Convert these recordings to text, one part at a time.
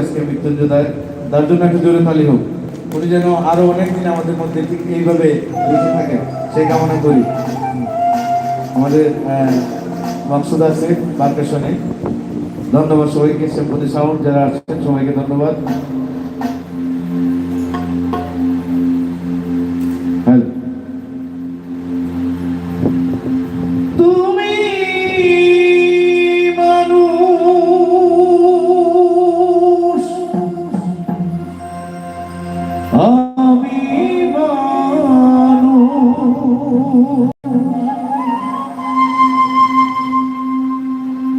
আজকে মৃত্যুঞ্জয় তার জন্য একটা জোরে তালি হোক। উনি যেন আরো অনেকদিন আমাদের মধ্যে ঠিক এইভাবে বেঁচে থাকেন সেই কামনা করি। আমাদের মাকসুদ আছে পারকাশনে, ধন্যবাদ সবাইকে। সেম্পতি সাউন্ড যারা আসছেন সবাইকে ধন্যবাদ। তুমি মানুষ আমি মানুষ,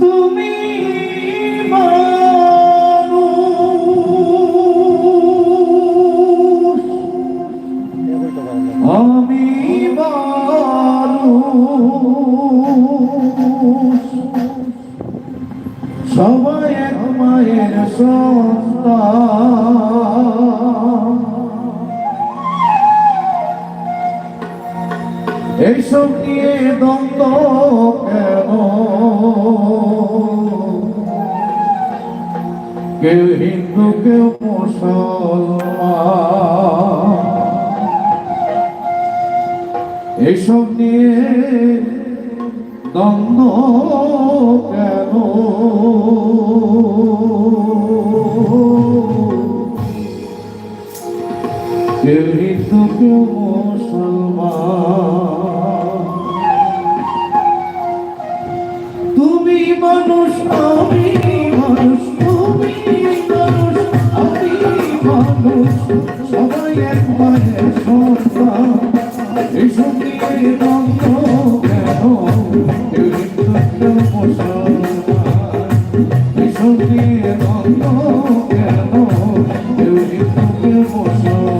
তুমি মানুষ আমি মানুষ, সবাই এক মায়ের সন্তান। এইসব নিয়ে দ্বন্দ্ব কেন? কেউ হিন্দু কেউ মুসলমান, এইসব নিয়ে দ্বন্দ্ব কেন? কেউ হিন্দু কেউ মুসলমান, তুমি মানুষ আমি মানুষ, তুমি মানুষ আমি মানুষ, সবাই এক মায়ের সন্তান। এইসব নিয়ে দ্বন্দ্ব কেন? কেউ হিন্দু কেউ মুসলমান, এইসব নিয়ে দ্বন্দ্ব কেন? কেউ হিন্দু কেউ মুসলমান।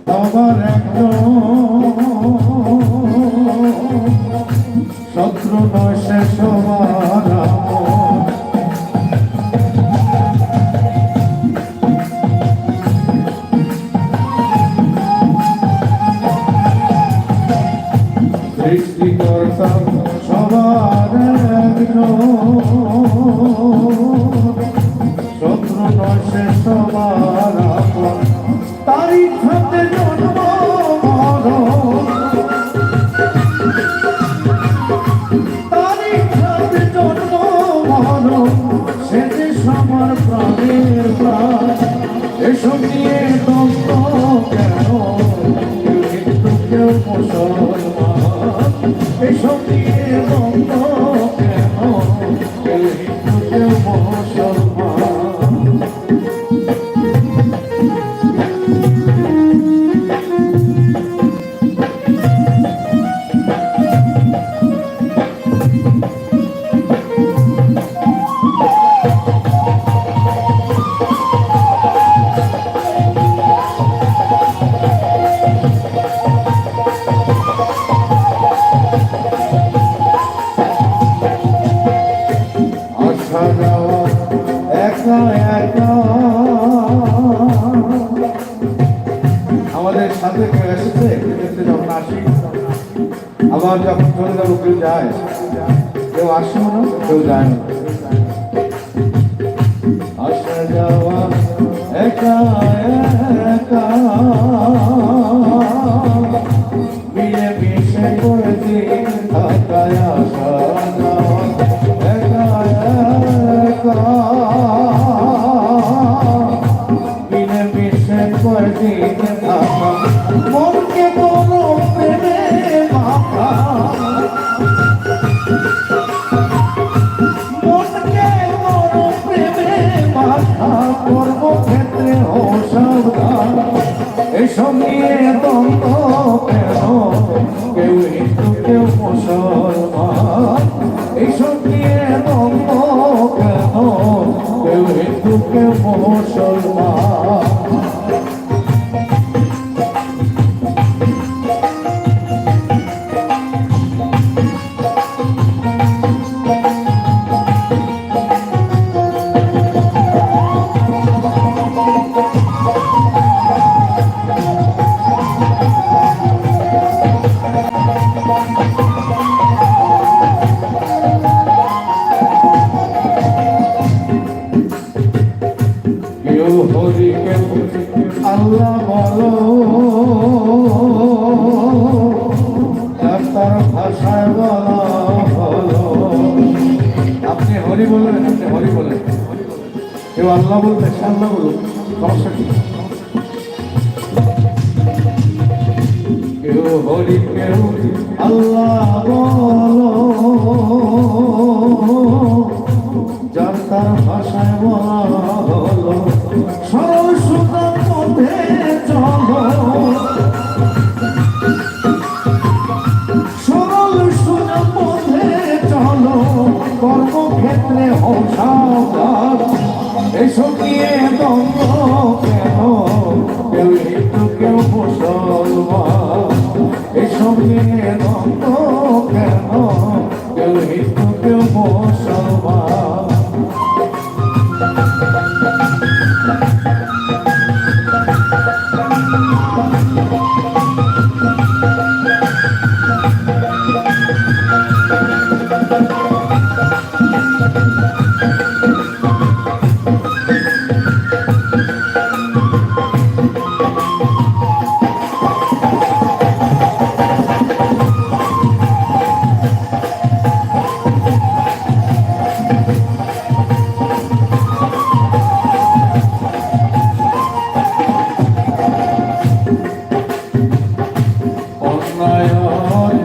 সবার শত্রু নয় সে সবার সৃষ্টিকর্তা, সবার শত্রু নয় সে সবার তারই সাথে জন্ম মরণ, তারই সাথে জন্ম মরণ, সে যে সবার প্রাণের প্রাণ। এসব নিয়ে দ্বন্দ্ব কেন? কেউ হিন্দু কেউ মুসলমান, এসব নিয়ে দ্বন্দ্ব কেন? কেউ হিন্দু কেউ মুসলমান। আমাদের সাথে কেউ এসেছে, যখন আসি আবার যখন চলে যাবো কেউ যায়, কেউ আসে না কেউ যায় না। আসা যাওয়া একা একা মিলে মিশে করে দিন থাকায়, আসা যাওয়া একা একা মিলে মিশে করে দিন থাকা। মনকে বলো প্রেমে মাখা, মনকে বলো প্রেমে মাখা, কর্মক্ষেত্রে ও সাবধান। এসব নিয়ে হরি বলেন, আপনি হরি বলেন। কেউ আল্লাহ বলতে সে আল্লাহ বলুন, সমস্যা কি? কেউ হরি কেউ আল্লাহ বলো, যার তার ভাষায় বলা হলো, সরল সুতার মধ্যে চলো, সরল সুতার মধ্যে চলো, কর্মক্ষেত্রে হও সাবধান। এসব নিয়ে দ্বন্দ্ব কেন, কেউ হিন্দু কেউ মুসলমান, এসব নিয়ে দ্বন্দ্ব কেন, কেউ হিন্দু কেউ মুসলমান।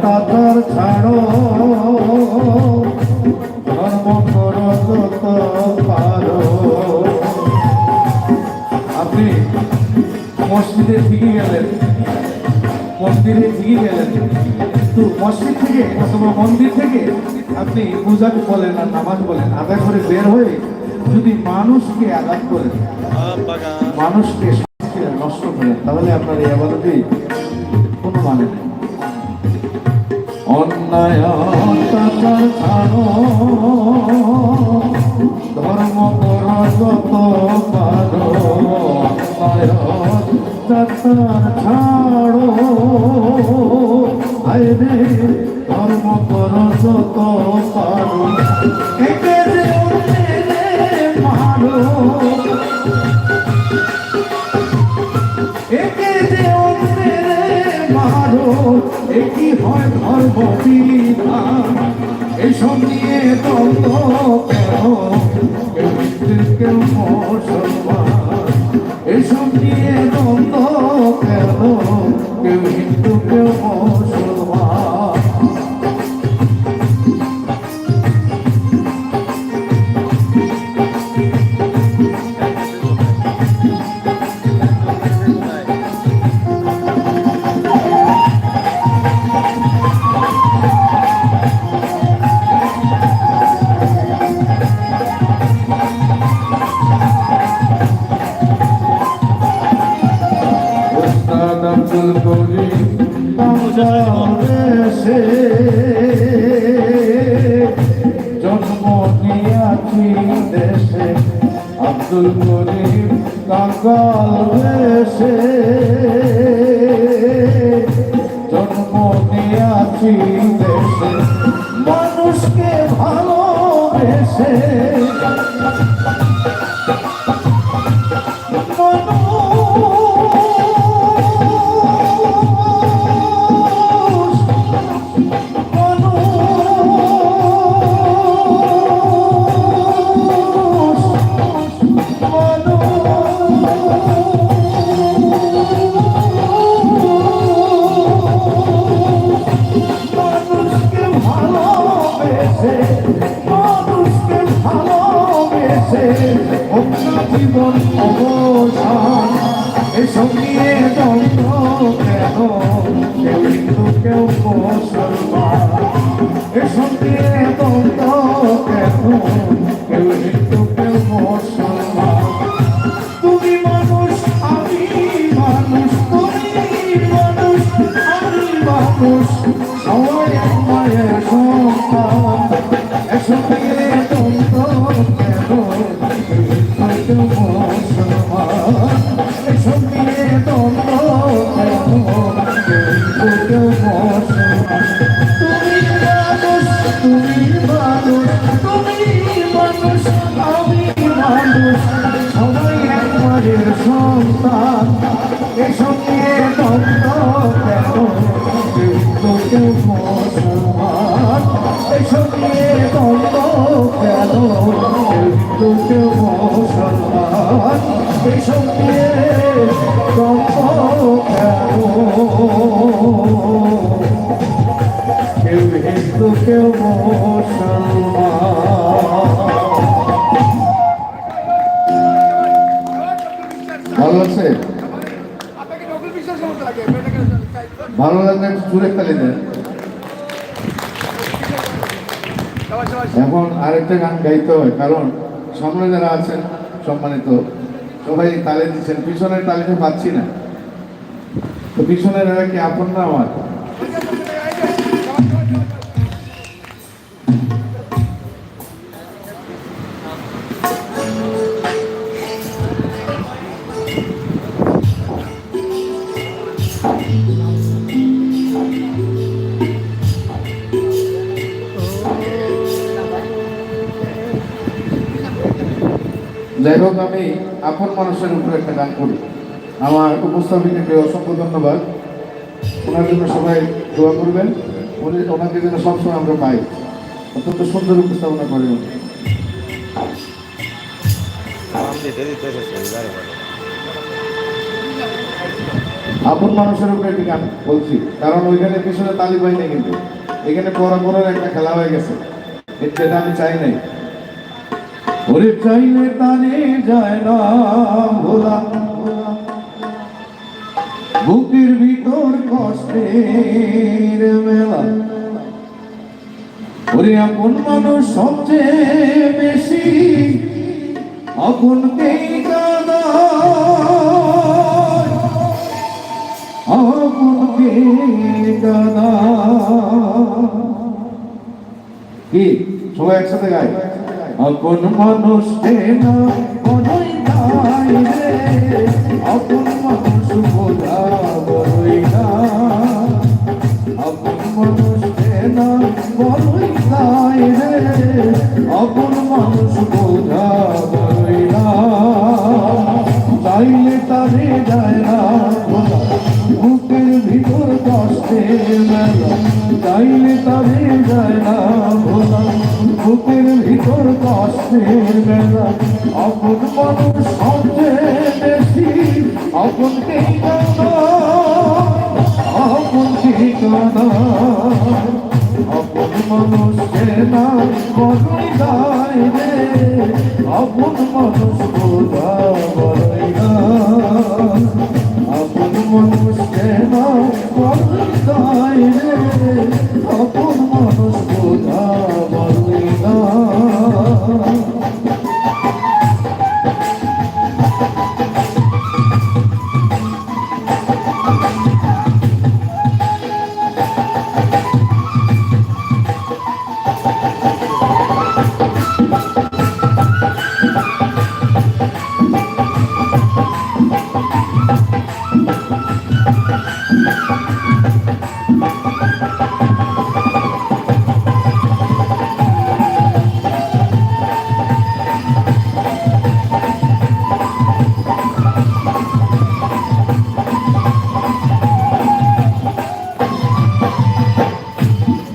তাতার ছাড়ো, ধর্ম করো যত পারো। আপনি মসজিদে ঠিকই গেলেন, মন্দিরে ঠিকই গেলেন, কিন্তু মসজিদ থেকে অথবা মন্দির থেকে আপনি পূজা বলেন আর নামাজ বলেন আদায় করে বের হয়ে যদি মানুষকে আঘাত করেন, মানুষকে নষ্ট করেন, তাহলে আপনার এই আবাদতেই কোনো মানে নেই। অন্যায় অত্যাচার ছাড়ো, ধর্ম করো যত পারো। অন্যায় অত্যাচার ছাড়ো, আইরে ধর্ম করো যত পারো। একে যে মারো, একে যে মারো, একই হয় ধর্ম বিধান। এসব নিয়ে দ্বন্দ্ব কেন, কেউ হিন্দু কেউ মুসলমান, এসব নিয়ে দ্বন্দ্ব কেন, কেউ হিন্দু কেউ মুসলমান। আব্দুল করিম বাংলাদেশে জন্ম নিয়াছি দেশে, আব্দুল করিম বাংলাদেশে জন্ম নিয়াছি দেশে, মানুষকে ভালোবেসে জীবন অবসান। এসব নিয়ে দ্বন্দ্ব কেন, কেউ হিন্দু কেউ মুসলমান, এসব নিয়ে দ্বন্দ্ব কেন, কেউ হিন্দু কেউ মুসলমান। তুমি মানুষ আমি মানুষ, তুমি মানুষ আমি মানুষ, সবাই মায়ের সন্তান। এসব নিয়ে দ্বন্দ্ব কেন, মুসলমান, এসব নিয়ে দ্বন্দ্ব কেন, কেউ মুসলমান। তুমি মানুষ, তুমি মানুষ, তুমি মানুষ আমি মানুষ, সবাই একবারের সন্তান। এসব নিয়ে দ্বন্দ্ব কেন, কেউ মুসলমান, এসব নিয়ে দ্বন্দ্ব কেন হিন্দু কেউ মুসলমান এসব নিয়ে দ্বন্দ্ব কেন কেউ হিন্দু কেউ মুসলমান ভালো লাগছে ভালো লাগলে জুড়ে খালি দেন এখন আরেকটা গান গাইতে হয় কারণ সামনে যারা আছেন সম্মানিত সবাই তালে দিচ্ছেন পিছনের তালিতে পাচ্ছি না তো পিছনের এরা কি আপন না আমার যাই হোক আমি আপন মানুষের উপরে একটা গান করি আমার উপস্থাপিকাকে অসংখ্য ধন্যবাদ ওনার জন্য সবাই দোয়া করবেন ওনাকে যেন সবসময় আমরা পাই অত্যন্ত সুন্দর উপস্থাপনা করেন আপন মানুষের উপরে একটি গান বলছি কারণ ওইখানে পিছনে তালি পাই না কিন্তু এখানে পরাপরের একটা খেলা হয়ে গেছে যেটা আমি চাই নাই ওরে চাইলে তানে যায় না ভোলা বুকের ভিতর কষ্টের মেলা ওরে আপন মানুষ সবচেয়ে বেশি আপনকেই কাঁদা আপনকে কাঁদা কি সবাই একসাথে গায় আপন মানুষ না বড়ই গাই রে আপন মানুষ বোঝা বড়ই না আপন মানুষ না বড়ই গাই রে আপন মানুষ বোঝা বড়ই না চাইলে তারে যায় না বুকের ভিতর কষ্টের মেলা চাইলে তারে যায় না ভোলা বুকের ভিতর কষ্টের মেলা আপন মানুষ সবচেয়ে বেশি আপনকেই কাঁদা আপনকেই কাঁদা আপন মানুষ না বড়ই গায় রে আপন মানুষ বোঝা বড়ই না আপন মানুষ না বড়ই গায় রে আপন মানুষ বোঝা বড়ই না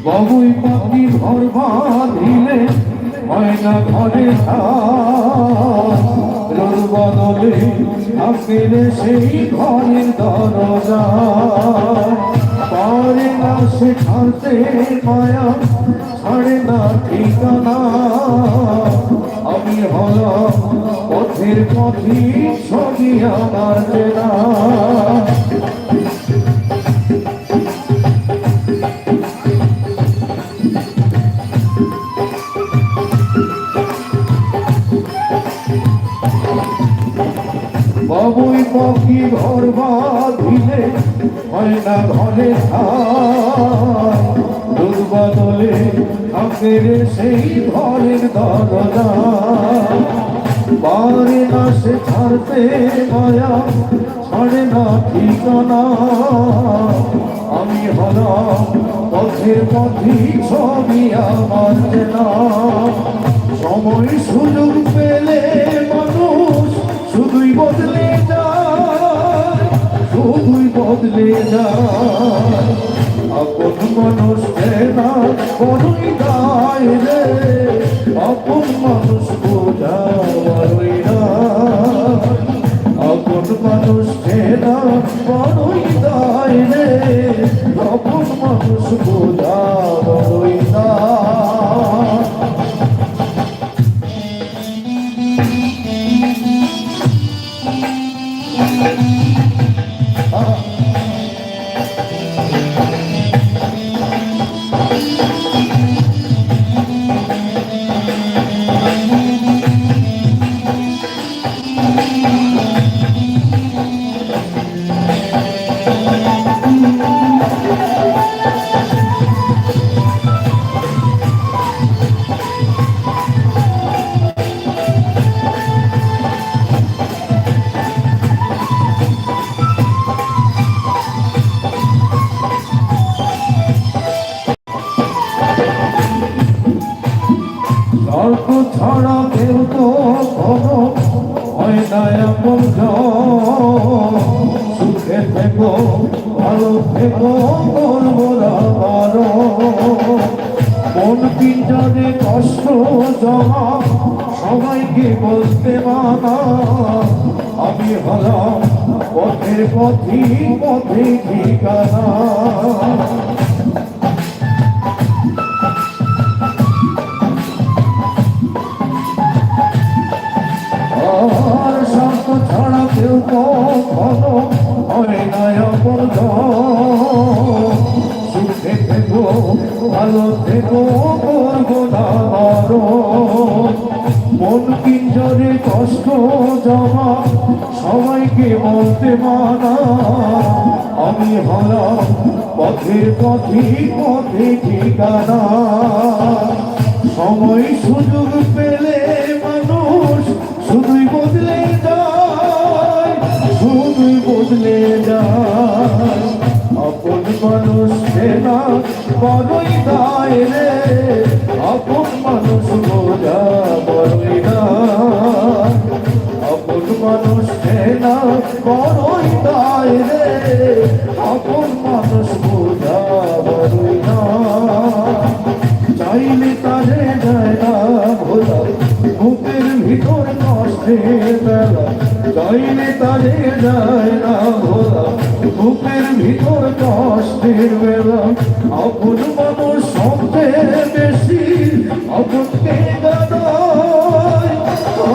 বাবুই পাখি ঘর বাঁধিলে ময়না ঘরে রোদ বদলে আঁকেলে সেই ঘরের দরজা পারে না সে ছাড়তে মায়া ছাড়ে না ঠিকানা আমি হলাম পথের পথি ছবি আমার চেনা বাবুই পাখি ঘর বাঁধিলে ময়না ঘরে রোদ বদলে আঁকের সেই ঘরের দরজা পারে না সে ছাড়তে মায়া ছাড়ে না ঠিকানা আমি হলাম পথের পথি ছবি আমার চেনা সময় সুযোগ পেলে মানুষ শুধুই বদলে যায় শুধুই বদলে যায় আপন মানুষ না বড়ই গায় রে আপন মানুষ বোঝা বড়ই দায়, আপন মানুষ চেনা বড়ই দায় রে, আপন মানুষ বোঝা বড়ই দায়। গল্প ছাড়া কেউ তো কোনো হয় না এমন জন, সুখে থেকো ভালো থেকো করবো না বারণ। মন পিঞ্জরে কষ্ট জমা সবাইকে বলতে মানা, আমি হলাম পথের পথি পথে ঠিকানা। আর স্বার্থ ছাড়া কেউ কখনো হয় না আপন জন, সুখে থেকো ভালো থেকো করবো না বারণ। মন পিঞ্জরে কষ্ট জমা সবাইকে বলতে মানা, আমি হলাম পথের পথি পথে ঠিকানা। সময় সুযোগ পেলে মানুষ শুধুই বদলে যায়, শুধুই বদলে যায়। আপন মানুষ চেনা বড়ই দায় রে, আপন মানুষ বোঝা বড়ই দায়, আপন মানুষ চেনা বড়ই দায় রে, আপন মানুষ বোঝা বড়ই দায়। চাইলে তারে যায় না ভোলা বুকের ভিতর কষ্টের বেলা, চাইলে তারে যায় না ভোলা বুকের ভিতর কষ্টের বেলা। আপন মানুষ সবচেয়ে বেশি আপনকে গাদায়,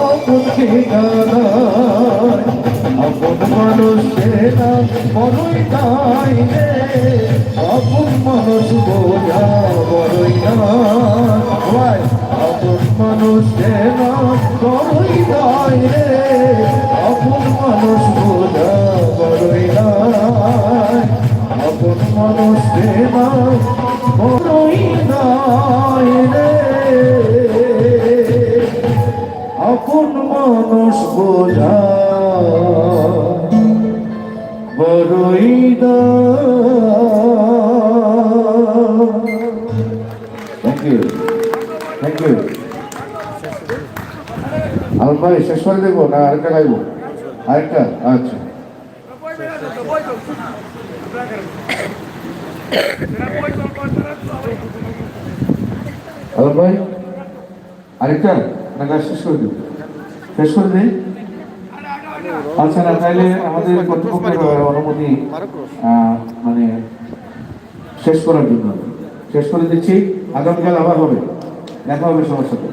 আপনকে গাদায়। আপন মানুষ চেনা বড়ই দায় রে, আপন মানুষ বোঝা বড়ই দায়। আপন মানুষ চেনা বড়ই দায় রে, আপন মানুষ বোঝা বড়ই দায়। আপন মানুষ চেনা বড়ই দায় রে, আপন মানুষ বোঝা বড়ই দায়। Thank you, thank you. Alam ভাই শেষ করে দেবো না আরেকটা গাইবো? আরেকটা, আচ্ছা। আলম ভাই আরেকটা না গাছ শেষ করে দেবো? শেষ করে দিই। আচ্ছা না তাইলে আমাদের কর্তৃপক্ষের অনুমতি মানে শেষ করার জন্য শেষ করে দিচ্ছি। আগামীকাল আবার হবে, দেখা হবে সবার সাথে।